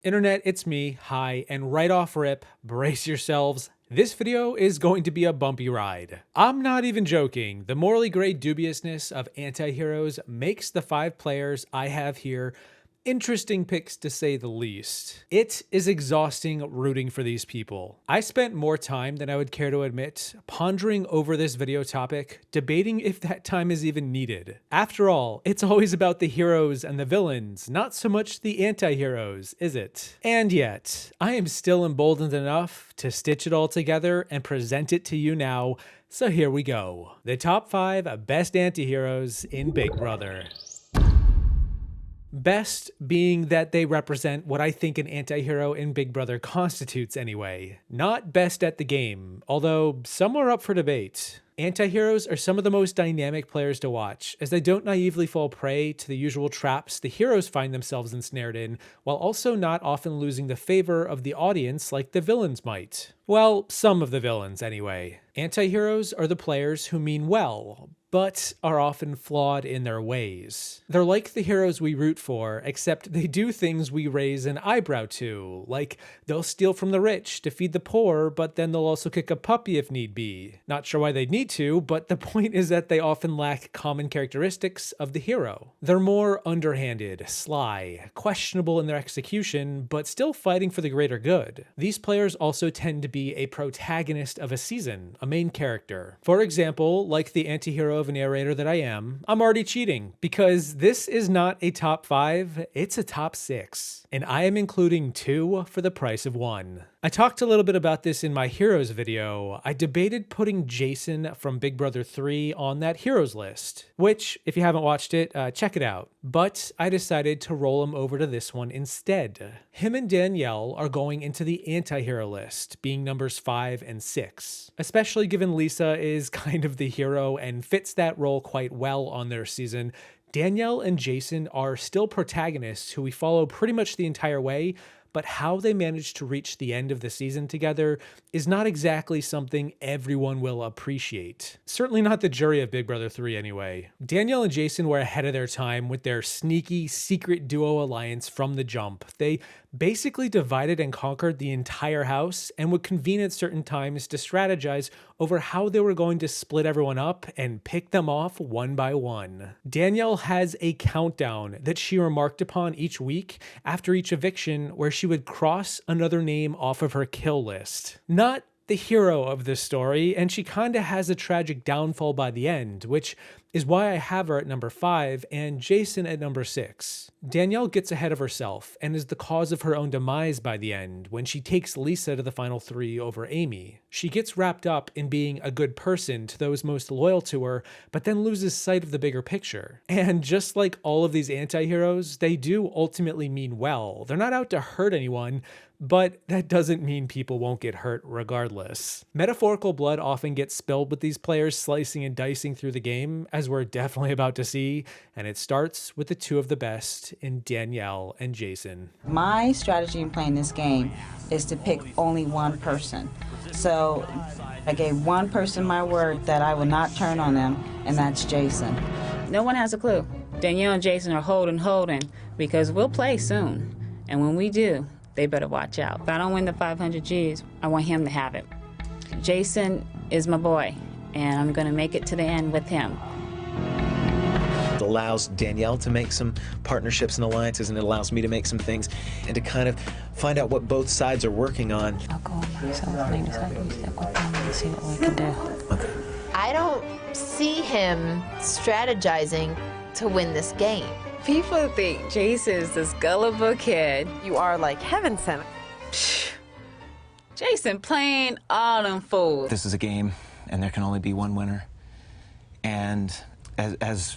Internet, it's me, hi, and right off rip, brace yourselves. This video is going to be a bumpy ride. I'm not even joking. The morally gray dubiousness of anti-heroes makes the 5 players I have here interesting picks to say the least. It is exhausting rooting for these people. I spent more time than I would care to admit pondering over this video topic, debating if that time is even needed. After all, it's always about the heroes and the villains, not so much the anti-heroes, is it? And yet, I am still emboldened enough to stitch it all together and present it to you now, so here we go. The top 5 best anti-heroes in Big Brother. Best being that they represent what I think an anti-hero in Big Brother constitutes anyway. Not best at the game, although some are up for debate. Anti-heroes are some of the most dynamic players to watch, as they don't naively fall prey to the usual traps the heroes find themselves ensnared in, while also not often losing the favor of the audience like the villains might. Well, some of the villains anyway. Anti-heroes are the players who mean well, but are often flawed in their ways. They're like the heroes we root for, except they do things we raise an eyebrow to, like they'll steal from the rich to feed the poor, but then they'll also kick a puppy if need be. Not sure why they'd need to, but the point is that they often lack common characteristics of the hero. They're more underhanded, sly, questionable in their execution, but still fighting for the greater good. These players also tend to be a protagonist of a season, a main character. For example, like the anti-hero of a narrator that I am, I'm already cheating because this is not a top 5, it's a top 6. And I am including 2 for the price of 1. I talked a little bit about this in my Heroes video. I debated putting Jason from Big Brother 3 on that Heroes list, which, if you haven't watched it, check it out. But I decided to roll him over to this one instead. Him and Danielle are going into the anti-hero list, being numbers 5 and 6. Especially given Lisa is kind of the hero and fits that role quite well on their season, Danielle and Jason are still protagonists who we follow pretty much the entire way, but how they managed to reach the end of the season together is not exactly something everyone will appreciate. Certainly not the jury of Big Brother 3 anyway. Danielle and Jason were ahead of their time with their sneaky, secret duo alliance from the jump. They basically divided and conquered the entire house and would convene at certain times to strategize over how they were going to split everyone up and pick them off one by one. Danielle has a countdown that she remarked upon each week after each eviction where she would cross another name off of her kill list. Not the hero of this story, and she kinda has a tragic downfall by the end, which is why I have her at number 5 and Jason at number 6. Danielle gets ahead of herself and is the cause of her own demise by the end when she takes Lisa to the final 3 over Amy. She gets wrapped up in being a good person to those most loyal to her, but then loses sight of the bigger picture. And just like all of these anti-heroes, they do ultimately mean well. They're not out to hurt anyone, but that doesn't mean people won't get hurt regardless. Metaphorical blood often gets spilled with these players slicing and dicing through the game, as we're definitely about to see, and it starts with the 2 of the best in Danielle and Jason. My strategy in playing this game is to pick only one person. So I gave one person my word that I will not turn on them, and that's Jason. No one has a clue. Danielle and Jason are holding, because we'll play soon. And when we do, they better watch out. If I don't win the 500 G's, I want him to have it. Jason is my boy, and I'm gonna make it to the end with him. It allows Danielle to make some partnerships and alliances, and it allows me to make some things and to kind of find out what both sides are working on. I'll go on myself and decide we step with them and see what we can do. Okay. I don't see him strategizing to win this game. People think Jason's this gullible kid. You are like heaven sent. Jason playing all them fools. This is a game, and there can only be one winner. And as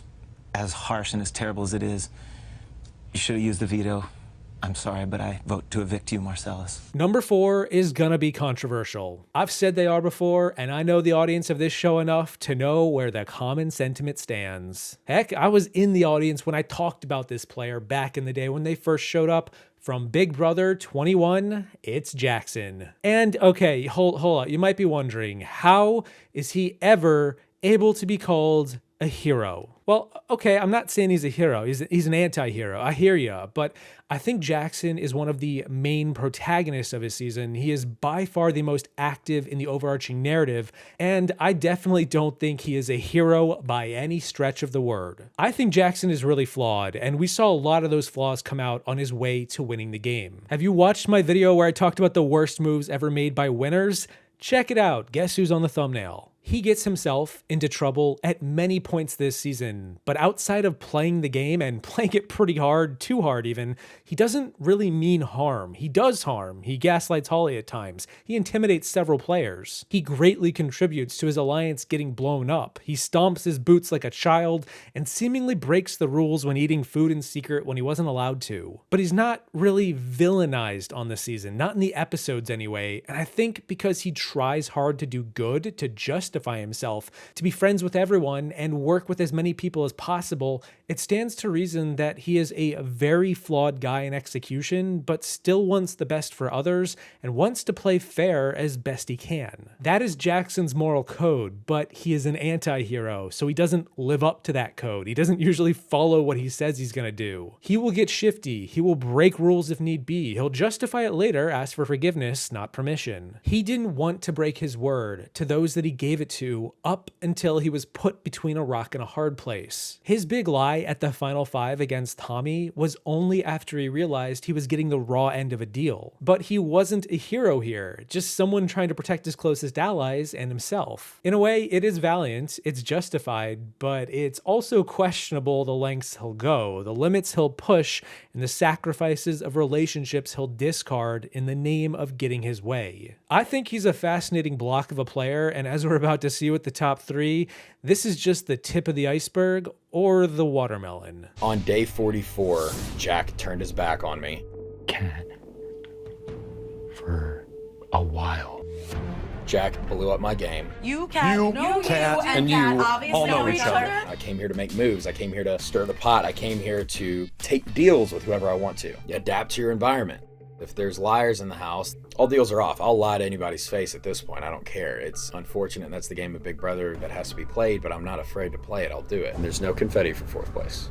harsh and as terrible as it is, you should have used the veto. I'm sorry, but I vote to evict you, Marcellus. Number 4 is gonna be controversial. I've said they are before, and I know the audience of this show enough to know where the common sentiment stands. Heck, I was in the audience when I talked about this player back in the day when they first showed up. From Big Brother 21, it's Jackson. And okay, hold on, you might be wondering, how is he ever able to be called a hero. Well, okay, I'm not saying he's a hero. He's an anti-hero. I hear ya, but I think Jackson is one of the main protagonists of his season. He is by far the most active in the overarching narrative, and I definitely don't think he is a hero by any stretch of the word. I think Jackson is really flawed, and we saw a lot of those flaws come out on his way to winning the game. Have you watched my video where I talked about the worst moves ever made by winners? Check it out. Guess who's on the thumbnail? He gets himself into trouble at many points this season, but outside of playing the game and playing it pretty hard, too hard even, he doesn't really mean harm. He does harm. He gaslights Holly at times. He intimidates several players. He greatly contributes to his alliance getting blown up. He stomps his boots like a child and seemingly breaks the rules when eating food in secret when he wasn't allowed to. But he's not really villainized on the season, not in the episodes anyway, and I think because he tries hard to do good, to justify himself, to be friends with everyone and work with as many people as possible, it stands to reason that he is a very flawed guy in execution, but still wants the best for others and wants to play fair as best he can. That is Jackson's moral code, but he is an anti-hero, so he doesn't live up to that code. He doesn't usually follow what he says he's gonna do. He will get shifty, he will break rules if need be, he'll justify it later, ask for forgiveness, not permission. He didn't want to break his word to those that he gave it to up until he was put between a rock and a hard place. His big lie at the final 5 against Tommy was only after he realized he was getting the raw end of a deal. But he wasn't a hero here, just someone trying to protect his closest allies and himself. In a way, it is valiant, it's justified, but it's also questionable the lengths he'll go, the limits he'll push, and the sacrifices of relationships he'll discard in the name of getting his way. I think he's a fascinating block of a player, and as we're about to see with the top 3, this is just the tip of the iceberg or the watermelon. On day 44, Jack turned his back on me. Cat. For a while. Jack blew up my game. You, Cat, and Cat obviously all know each other. I came here to make moves. I came here to stir the pot. I came here to take deals with whoever I want to. You adapt to your environment. If there's liars in the house, all deals are off. I'll lie to anybody's face at this point. I don't care. It's unfortunate. That's the game of Big Brother that has to be played, but I'm not afraid to play it. I'll do it. And there's no confetti for 4th place.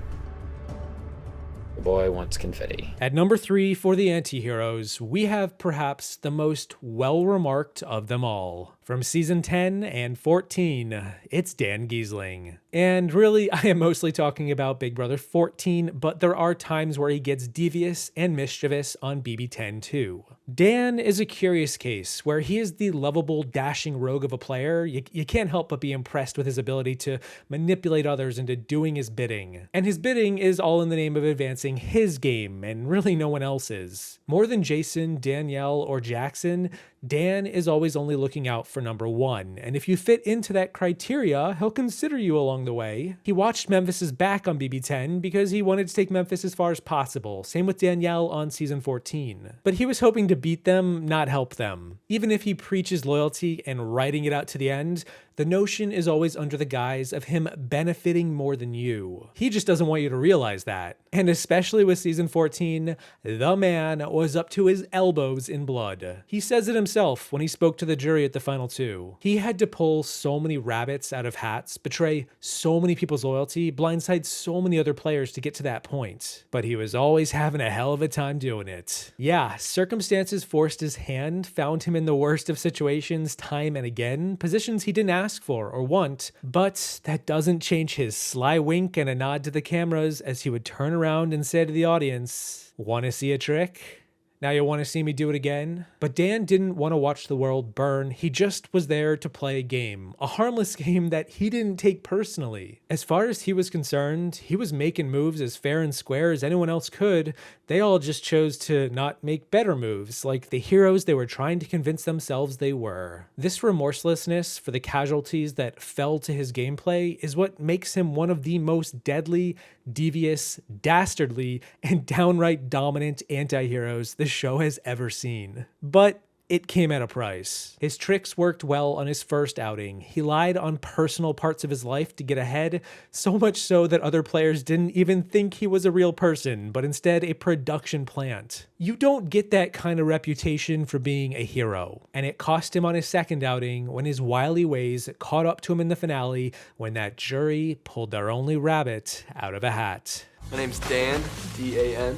The boy wants confetti. At number 3 for the anti-heroes, we have perhaps the most well-remarked of them all. From season 10 and 14, it's Dan Giesling. And really, I am mostly talking about Big Brother 14, but there are times where he gets devious and mischievous on BB10 too. Dan is a curious case where he is the lovable, dashing rogue of a player. You can't help but be impressed with his ability to manipulate others into doing his bidding. And his bidding is all in the name of advancing his game, and really no one else's. More than Jason, Danielle, or Jackson, Dan is always only looking out for number 1, and if you fit into that criteria, he'll consider you along the way. He watched Memphis's back on BB10 because he wanted to take Memphis as far as possible, same with Danielle on season 14. But he was hoping to beat them, not help them. Even if he preaches loyalty and writing it out to the end, the notion is always under the guise of him benefiting more than you. He just doesn't want you to realize that. And especially with season 14, the man was up to his elbows in blood. He says it himself when he spoke to the jury at the final 2. He had to pull so many rabbits out of hats, betray so many people's loyalty, blindside so many other players to get to that point. But he was always having a hell of a time doing it. Yeah, circumstances forced his hand, found him in the worst of situations time and again, positions he didn't ask for or want, but that doesn't change his sly wink and a nod to the cameras as he would turn around and say to the audience, "Want to see a trick? Now you want to see me do it again?" But Dan didn't want to watch the world burn. He just was there to play a game, a harmless game that he didn't take personally. As far as he was concerned, he was making moves as fair and square as anyone else could. They all just chose to not make better moves, like the heroes they were trying to convince themselves they were. This remorselessness for the casualties that fell to his gameplay is what makes him one of the most deadly, devious, dastardly, and downright dominant anti-heroes the show has ever seen. But it came at a price. His tricks worked well on his first outing. He lied on personal parts of his life to get ahead, so much so that other players didn't even think he was a real person, but instead a production plant. You don't get that kind of reputation for being a hero, and it cost him on his second outing when his wily ways caught up to him in the finale when that jury pulled their only rabbit out of a hat. My name's Dan, D-A-N.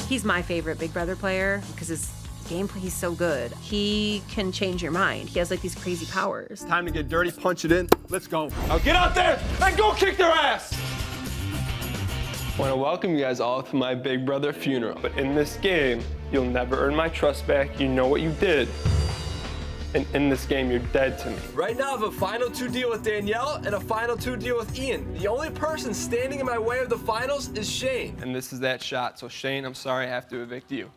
He's my favorite Big Brother player because his gameplay, he's so good. He can change your mind. He has like these crazy powers. Time to get dirty, punch it in. Let's go. Now get out there and go kick their ass! I want to welcome you guys all to my Big Brother funeral. But in this game, you'll never earn my trust back. You know what you did. And in this game, you're dead to me. Right now, I have a final 2 deal with Danielle and a final 2 deal with Ian. The only person standing in my way of the finals is Shane. And this is that shot. So Shane, I'm sorry I have to evict you.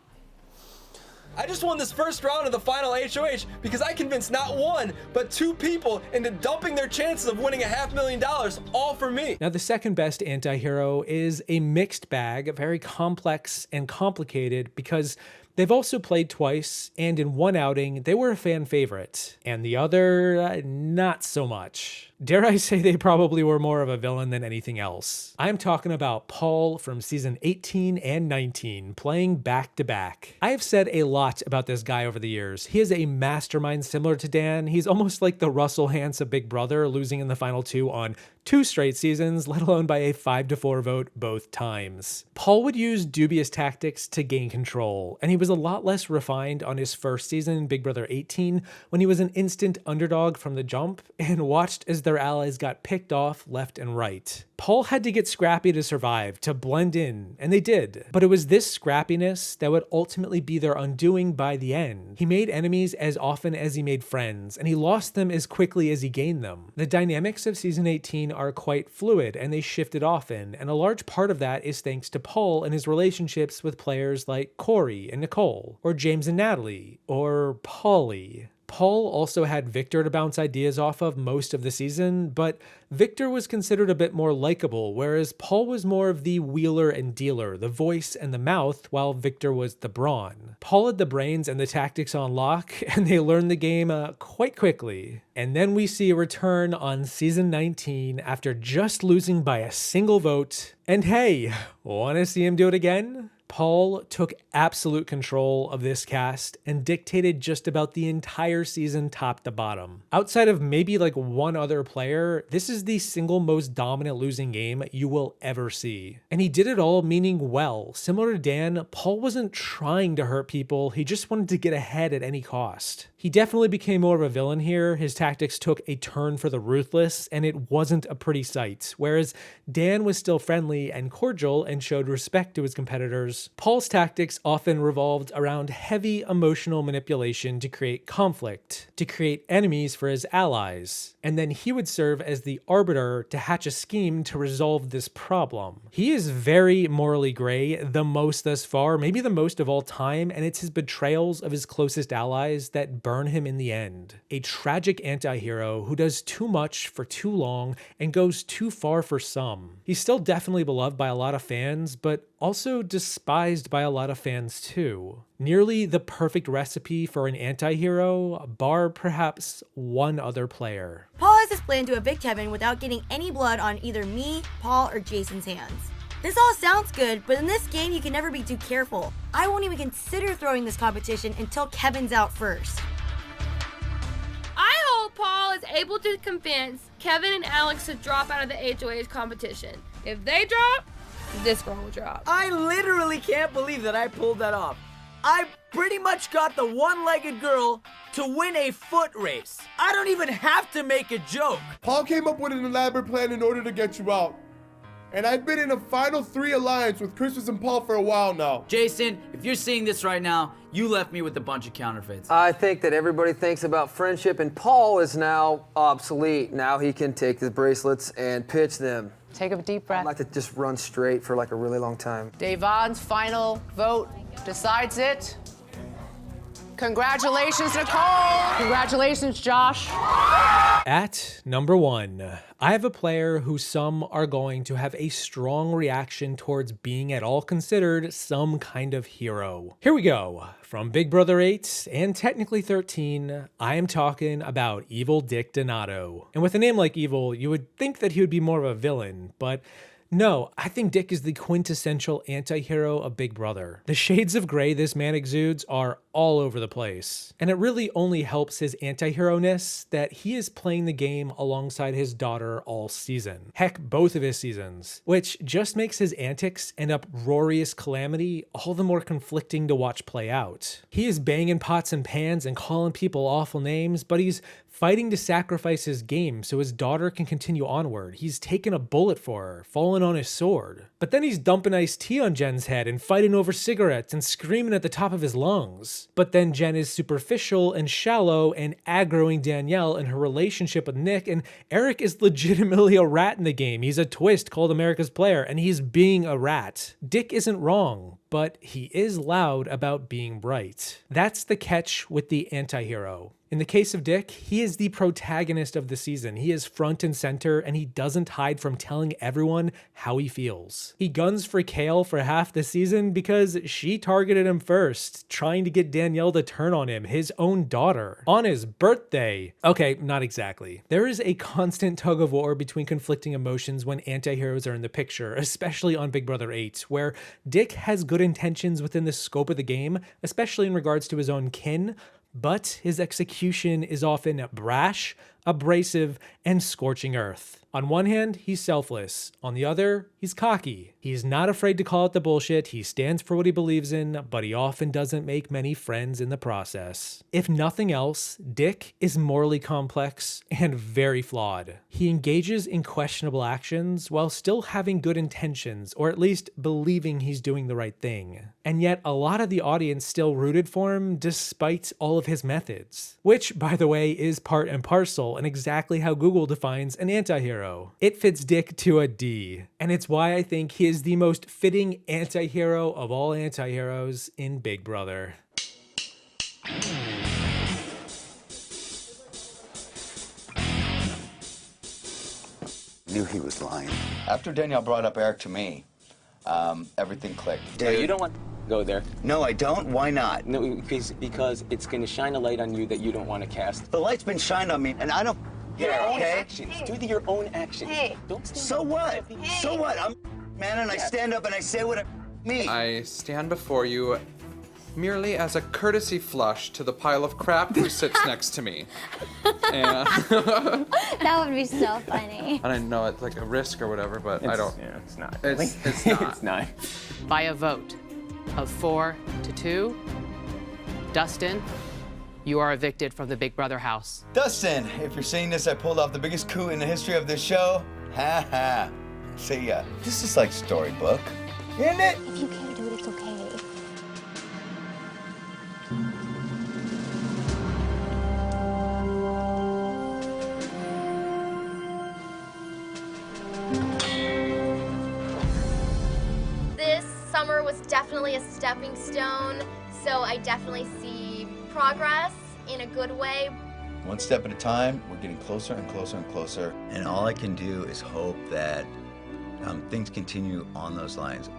I just won this first round of the final HOH because I convinced not one, but 2 people into dumping their chances of winning $500,000, all for me. Now, the second best anti-hero is a mixed bag, very complex and complicated because they've also played twice, and in one outing, they were a fan favorite, and the other, not so much. Dare I say they probably were more of a villain than anything else. I'm talking about Paul from season 18 and 19, playing back-to-back. I have said a lot about this guy over the years. He is a mastermind similar to Dan. He's almost like the Russell Hantz of Big Brother, losing in the final 2 on 2 straight seasons, let alone by a 5-4 vote both times. Paul would use dubious tactics to gain control, and he was a lot less refined on his first season in Big Brother 18 when he was an instant underdog from the jump and watched as their allies got picked off left and right. Paul had to get scrappy to survive, to blend in, and they did. But it was this scrappiness that would ultimately be their undoing by the end. He made enemies as often as he made friends, and he lost them as quickly as he gained them. The dynamics of season 18 are quite fluid, and they shifted often, and a large part of that is thanks to Paul and his relationships with players like Corey and Nicole, or James and Natalie, or Paulie. Paul also had Victor to bounce ideas off of most of the season, but Victor was considered a bit more likable, whereas Paul was more of the wheeler and dealer, the voice and the mouth, while Victor was the brawn. Paul had the brains and the tactics on lock, and they learned the game quite quickly. And then we see a return on season 19 after just losing by a single vote. And hey, wanna see him do it again? Paul took absolute control of this cast and dictated just about the entire season top to bottom. Outside of maybe like one other player, this is the single most dominant losing game you will ever see. And he did it all meaning well. Similar to Dan, Paul wasn't trying to hurt people, he just wanted to get ahead at any cost. He definitely became more of a villain here. His tactics took a turn for the ruthless, and it wasn't a pretty sight. Whereas Dan was still friendly and cordial and showed respect to his competitors, Paul's tactics often revolved around heavy emotional manipulation to create conflict, to create enemies for his allies, and then he would serve as the arbiter to hatch a scheme to resolve this problem. He is very morally gray, the most thus far, maybe the most of all time, and it's his betrayals of his closest allies that burn him in the end. A tragic anti-hero who does too much for too long and goes too far for some. He's still definitely beloved by a lot of fans, but also despised by a lot of fans too. Nearly the perfect recipe for an anti-hero, bar perhaps one other player. Paul has this plan to evict Kevin without getting any blood on either me, Paul, or Jason's hands. This all sounds good, but in this game you can never be too careful. I won't even consider throwing this competition until Kevin's out first. I hope Paul is able to convince Kevin and Alex to drop out of the HOH competition. If they drop, this girl will drop. I literally can't believe that I pulled that off. I pretty much got the one-legged girl to win a foot race. I don't even have to make a joke. Paul came up with an elaborate plan in order to get you out. And I've been in a final 3 alliance with Christmas and Paul for a while now. Jason, if you're seeing this right now, you left me with a bunch of counterfeits. I think that everybody thinks about friendship, and Paul is now obsolete. Now he can take his bracelets and pitch them. Take a deep breath. I'd like to just run straight for like a really long time. Davon's final vote decides it. Congratulations, Nicole. Congratulations, Josh. At number 1, I have a player who some are going to have a strong reaction towards being at all considered some kind of hero. Here we go. From Big Brother 8 and technically 13, I am talking about Evil Dick Donato. And with a name like Evil, you would think that he would be more of a villain, but no, I think Dick is the quintessential anti-hero of Big Brother. The shades of gray this man exudes are all over the place. And it really only helps his anti-hero-ness that he is playing the game alongside his daughter all season. Heck, both of his seasons. Which just makes his antics and uproarious calamity all the more conflicting to watch play out. He is banging pots and pans and calling people awful names, but he's fighting to sacrifice his game so his daughter can continue onward. He's taken a bullet for her, fallen on his sword. But then he's dumping iced tea on Jen's head and fighting over cigarettes and screaming at the top of his lungs. But then Jen is superficial and shallow and aggroing Danielle in her relationship with Nick, and Eric is legitimately a rat in the game. He's a twist called America's Player, and he's being a rat. Dick isn't wrong, but he is loud about being right. That's the catch with the anti-hero. In the case of Dick, he is the protagonist of the season. He is front and center, and he doesn't hide from telling everyone how he feels. He guns for Kale for half the season because she targeted him first, trying to get Danielle to turn on him, his own daughter, on his birthday. Okay, not exactly. There is a constant tug of war between conflicting emotions when anti-heroes are in the picture, especially on Big Brother 8, where Dick has good intentions within the scope of the game, especially in regards to his own kin, but his execution is often brash, abrasive, and scorching earth. On one hand, he's selfless. On the other, he's cocky. He's not afraid to call out the bullshit. He stands for what he believes in, but he often doesn't make many friends in the process. If nothing else, Dick is morally complex and very flawed. He engages in questionable actions while still having good intentions, or at least believing he's doing the right thing. And yet, a lot of the audience still rooted for him despite all of his methods. Which, by the way, is part and parcel and exactly how Google defines an anti-hero. It fits Dick to a D, and it's why I think he is the most fitting anti-hero of all anti-heroes in Big Brother. Knew he was lying. After Danielle brought up Eric to me, everything clicked. No, you don't want to go there. No, I don't. Why not? No, because it's going to shine a light on you that you don't want to cast. The light's been shined on me, and I don't care, okay? Actions. Do your own actions. Hey. Don't stand So what? Hey. So what? I'm man, and I stand up and I say what I mean. I stand before you merely as a courtesy flush to the pile of crap who sits next to me. And That would be so funny. I don't know, it's like a risk or whatever, but I don't. Yeah, it's not. It's not. It's not. By a vote of 4-2, Dustin, you are evicted from the Big Brother house. Dustin, if you're seeing this, I pulled off the biggest coup in the history of this show. Ha ha. See ya. This is like storybook, isn't it? If you can't do it, it's okay. This summer was definitely a stepping stone, so I definitely see progress in a good way. One step at a time, we're getting closer and closer and closer. And all I can do is hope that things continue on those lines.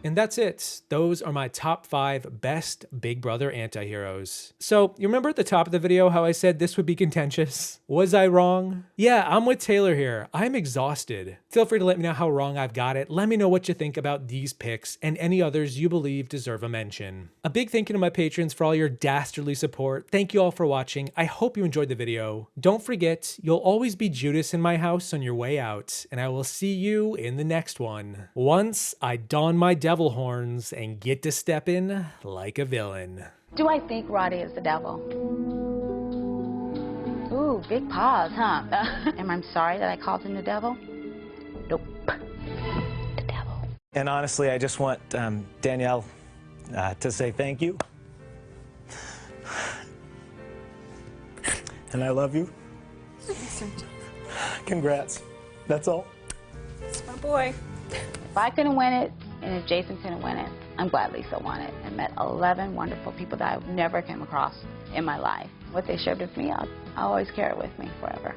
And that's it. Those are my top 5 best Big Brother anti-heroes. So, you remember at the top of the video how I said this would be contentious? Was I wrong? Yeah, I'm with Taylor here. I'm exhausted. Feel free to let me know how wrong I've got it. Let me know what you think about these picks and any others you believe deserve a mention. A big thank you to my patrons for all your dastardly support. Thank you all for watching. I hope you enjoyed the video. Don't forget, you'll always be Judas in my house on your way out, and I will see you in the next one. Once I don my devil horns and get to step in like a villain. Do I think Roddy is the devil? Ooh, big pause, huh? Am I sorry that I called him the devil? Nope. The devil. And honestly, I just want Danielle to say thank you. And I love you. Congrats. That's all. It's my boy. If I couldn't win it, and if Jason couldn't win it, I'm glad Lisa won it and met 11 wonderful people that I've never come across in my life. What they shared with me, I'll always carry it with me forever.